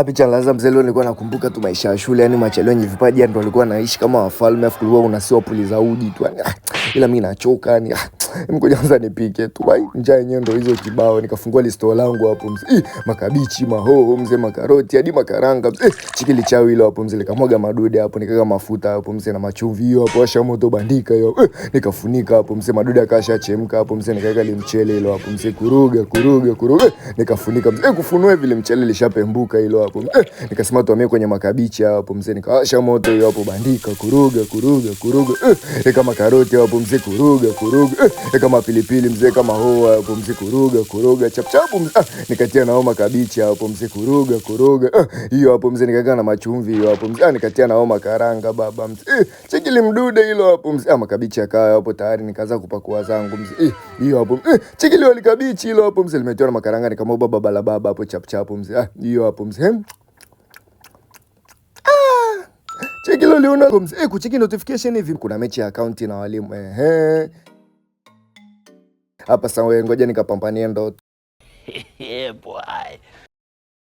Picha laza mzee, leo nilikuwa nakumbuka tu maisha ya shule, yani machalo yenye vipaji ndio walikuwa naishi kama wafalme, afu kulikuwa unasiwa puli za uji tu yani, ila mimi nachoka yani, ngoja kwanza nipike tu bai, njaa yenyewe ndio hizo kibao. Nikafungua listo langu hapo mzee, makabichi, mahoho mzee, makaroti hadi makaranga mzee, chikili chao hilo hapo mzee, nikamwaga madude hapo, nikaweka mafuta hapo mzee na machumvi hiyo hapo, washa moto bandika hiyo, nikafunika hapo mzee, madude akashachemka hapo mzee, nikaweka ile mchele hilo hapo mzee, kuruga, nikafunika mzee, kufunua vile mchele lishapembuka hilo hapo. Nikasema tuamie kwenye makabichi hapo mzee, nikawasha moto hiyo hapo, bandika, kuruga, kama karoti hapo mzee, kuruga, kama pilipili mzee, kama hoho hapo mzee, kuruga, chapchapu mzee, nikatia na makabichi hapo mzee, kuruga, hiyo hapo mzee, nikaweka na machumvi hiyo hapo mzee, nikatia na makaranga baba mzee, chekili mdude hilo hapo mzee, makabichi yakawa hapo tayari, nikaanza kupakua zangu mzee, hiyo hapo chekili wali kabichi hilo hapo mzee, limetiwa na makaranga, nikamwomba baba la baba hapo chapchapu mzee, hiyo hapo mzee, cheki leo liona mzee, kucheki notification hivi kuna mechi ya account na walimu. Hapa sasa ngoja nikapambanie ndoto. Yeah boy.